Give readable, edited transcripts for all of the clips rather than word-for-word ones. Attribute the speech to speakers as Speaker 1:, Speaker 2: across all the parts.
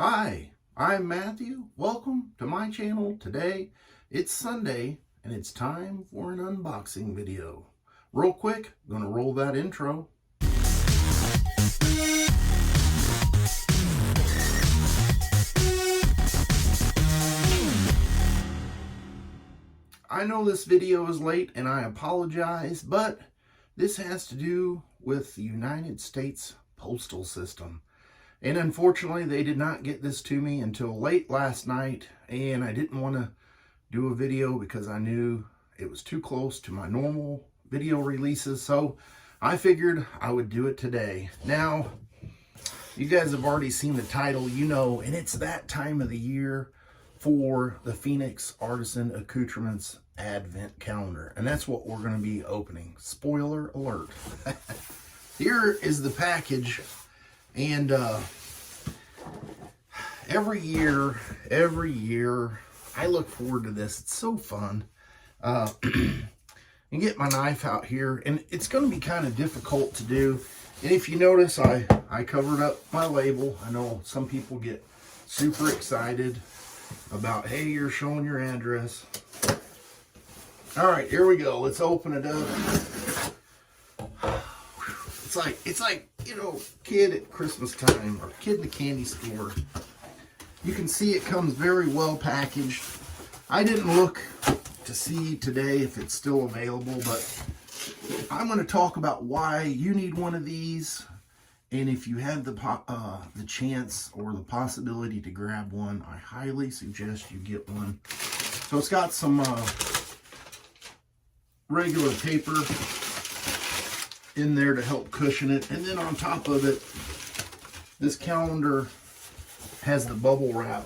Speaker 1: Hi, I'm Matthew. Welcome to my channel. Today, it's Sunday, and it's time for an unboxing video. Real quick, I'm gonna roll that intro. I know this video is late, and I apologize, but this has to do with the United States Postal System. And unfortunately, they did not get this to me until late last night, and I didn't want to do a video because I knew it was too close to my normal video releases, so I figured I would do it today. Now, you guys have already seen the title, you know, and it's that time of the year for the Phoenix Artisan Accoutrements Advent Calendar, and that's what we're going to be opening. Spoiler alert. Here is the package. And every year, I look forward to this. It's so fun. And get my knife out here, and it's going to be kind of difficult to do. And if you notice, I covered up my label. I know some people get super excited about, hey, you're showing your address. All right, here we go. Let's open it up. It's like, you know, kid at Christmas time or kid in the candy store. You can see it comes very well packaged. I didn't look to see today if it's still available, but I'm going to talk about why you need one of these, and if you have the chance or the possibility to grab one, I highly suggest you get one. So it's got some regular paper in there to help cushion it, and then on top of it, this calendar has the bubble wrap.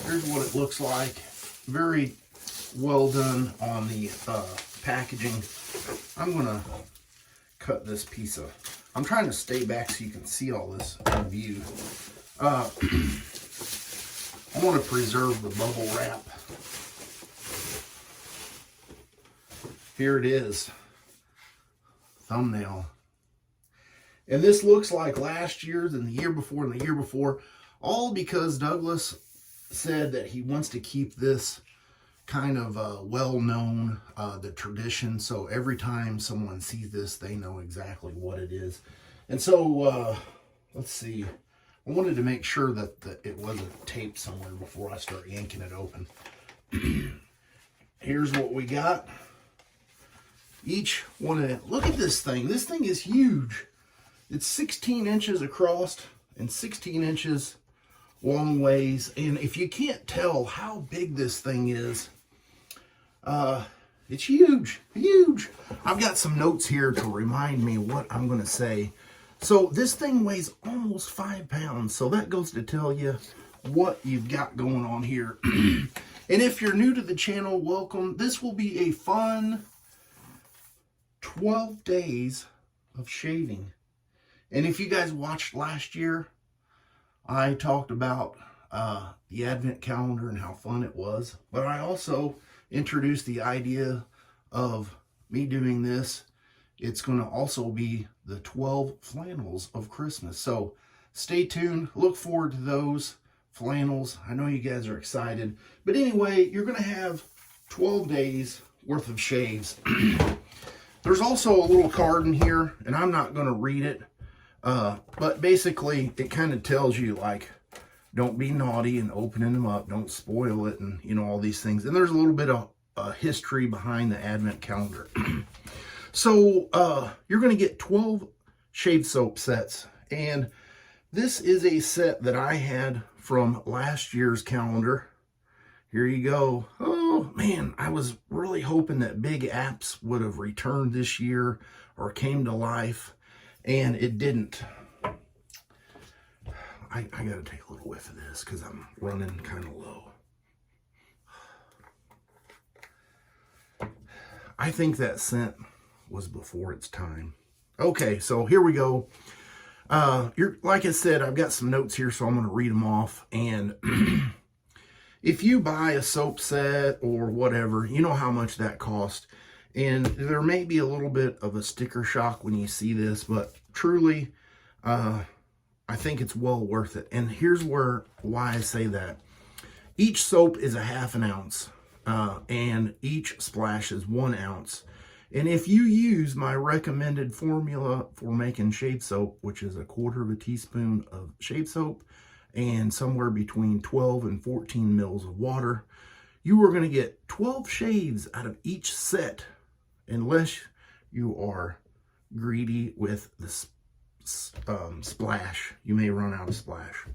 Speaker 1: Here's what it looks like. Very well done on the packaging. I'm gonna cut this piece of, I'm trying to stay back so you can see all this in view. I want to preserve the bubble wrap. Here it is, thumbnail. And this looks like last year's and the year before and the year before, all because Douglas said that he wants to keep this kind of well-known, the tradition, so every time someone sees this, they know exactly what it is. And so, let's see, I wanted to make sure that it wasn't taped somewhere before I start yanking it open. Here's what we got. Each one of them. Look at this thing. This thing is huge. It's 16 inches across and 16 inches long ways. And if you can't tell how big this thing is, it's huge, huge. I've got some notes here to remind me what I'm going to say. So this thing weighs almost 5 pounds. So that goes to tell you what you've got going on here. And if you're new to the channel, welcome. This will be a fun 12 days of shaving. And if you guys watched last year, I talked about the Advent calendar and how fun it was. But I also introduced the idea of me doing this. It's going to also be the 12 flannels of Christmas. So stay tuned. Look forward to those flannels. I know you guys are excited. But anyway, you're going to have 12 days worth of shaves. There's also a little card in here, and I'm not going to read it, but basically it kind of tells you, like, don't be naughty and opening them up, don't spoil it, and, you know, all these things. And there's a little bit of history behind the Advent calendar. So you're going to get 12 shave soap sets, and this is a set that I had from last year's calendar. Here you go. Oh, man, I was really hoping that Big Apps would have returned this year or came to life, and it didn't. I got to take a little whiff of this because I'm running kind of low. I think that scent was before its time. Okay, so here we go. Like I said, I've got some notes here, so I'm going to read them off, and if you buy a soap set or whatever, you know how much that costs. And there may be a little bit of a sticker shock when you see this, but truly, I think it's well worth it. And here's why I say that. Each soap is a half an ounce, and each splash is 1 ounce. And if you use my recommended formula for making shave soap, which is 1/4 teaspoon of shave soap and somewhere between 12 and 14 mils of water, you are going to get 12 shaves out of each set, unless you are greedy with the splash. You may run out of splash.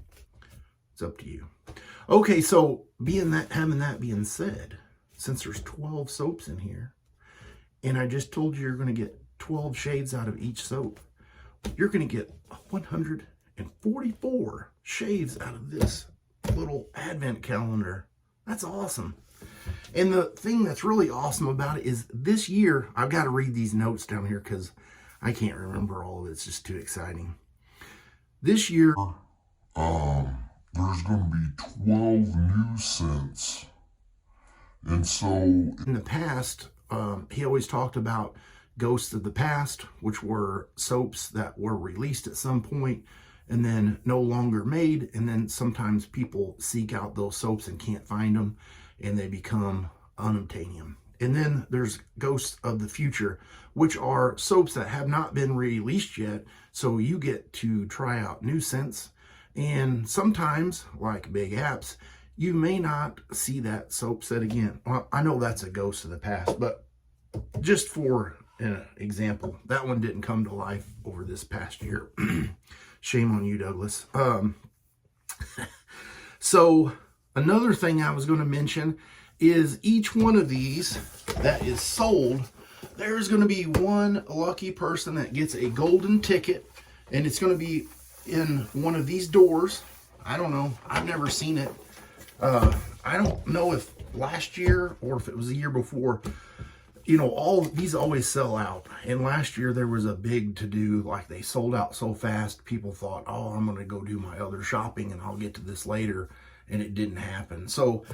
Speaker 1: It's up to you. Okay, so having that being said, since there's 12 soaps in here, and I just told you you're going to get 12 shades out of each soap, you're going to get 144 shaves out of this little advent calendar. That's awesome. And the thing that's really awesome about it is this year, I've got to read these notes down here because I can't remember all of it. It's just too exciting. This year,
Speaker 2: there's going to be 12 new scents. And so
Speaker 1: in the past, he always talked about Ghosts of the Past, which were soaps that were released at some point and then no longer made. And then sometimes people seek out those soaps and can't find them, and they become unobtainium. And then there's Ghosts of the Future, which are soaps that have not been released yet. So you get to try out new scents. And sometimes, like Big Apps, you may not see that soap set again. Well, I know that's a Ghost of the Past, but just for an example, that one didn't come to life over this past year. Shame on you, Douglas. So another thing I was going to mention is each one of these that is sold, there's going to be one lucky person that gets a golden ticket, and it's going to be in one of these doors. I don't know. I've never seen it. I don't know if last year or if it was the year before. You know, all these always sell out. And last year there was a big to-do, like they sold out so fast, people thought, oh, I'm going to go do my other shopping and I'll get to this later. And it didn't happen. So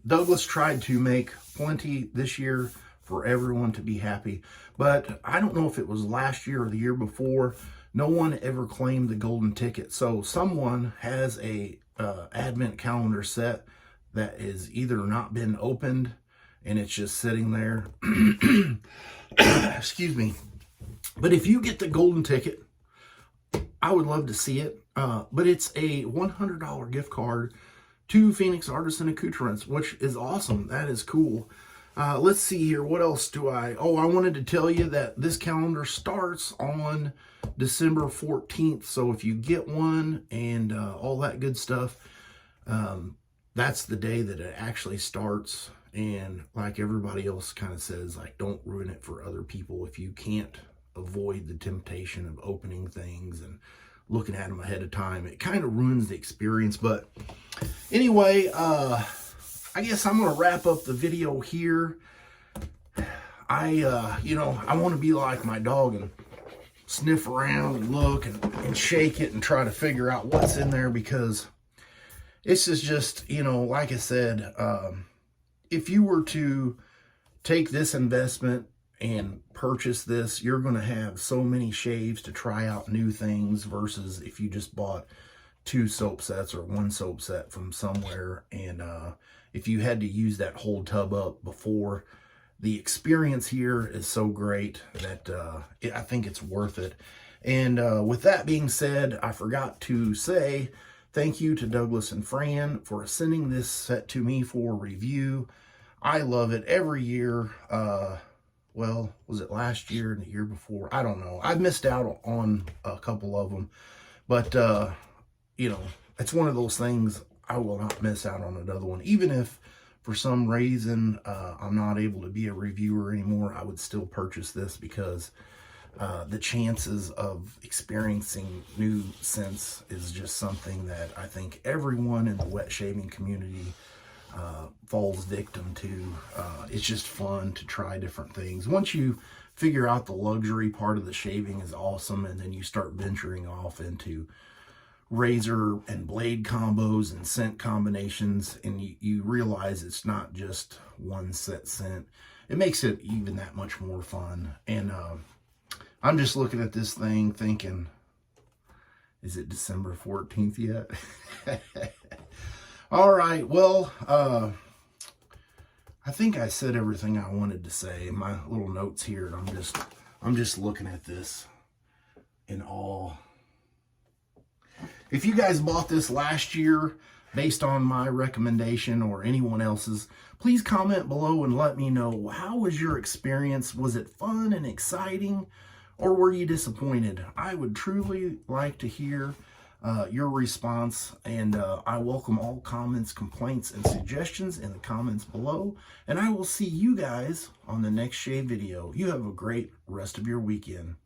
Speaker 1: Douglas tried to make plenty this year for everyone to be happy. But I don't know if it was last year or the year before. No one ever claimed the golden ticket. So someone has a advent calendar set that is either not been opened and it's just sitting there. Excuse me. But if you get the golden ticket, I would love to see it. But it's a $100 gift card to Phoenix Artisan Accoutrements, which is awesome. That is cool. Let's see here. What else do I wanted to tell you that this calendar starts on December 14th. So if you get one and all that good stuff, that's the day that it actually starts. And like everybody else kind of says, like, don't ruin it for other people. If you can't avoid the temptation of opening things and looking at them ahead of time, it kind of ruins the experience. But anyway, I guess I'm going to wrap up the video here. I want to be like my dog and sniff around and look and shake it and try to figure out what's in there, because this is just, like I said, if you were to take this investment and purchase this, you're going to have so many shaves to try out new things versus if you just bought 2 soap sets or 1 soap set from somewhere. And if you had to use that whole tub up before, the experience here is so great that I think it's worth it. And with that being said, I forgot to say thank you to Douglas and Fran for sending this set to me for review. I love it every year. Well, was it last year and the year before? I don't know. I've missed out on a couple of them. But, it's one of those things. I will not miss out on another one. Even if for some reason I'm not able to be a reviewer anymore, I would still purchase this because the chances of experiencing new scents is just something that I think everyone in the wet shaving community falls victim to. It's just fun to try different things. Once you figure out the luxury part of the shaving is awesome, and then you start venturing off into razor and blade combos and scent combinations, and you realize it's not just one set scent. It makes it even that much more fun. And I'm just looking at this thing thinking, Is it December 14th yet? All right, well, I think I said everything I wanted to say in my little notes here, and I'm just looking at this in awe. If you guys bought this last year based on my recommendation or anyone else's, please comment below and let me know, how was your experience? Was it fun and exciting, or were you disappointed? I would truly like to hear your response, and I welcome all comments, complaints, and suggestions in the comments below, and I will see you guys on the next shave video. You have a great rest of your weekend.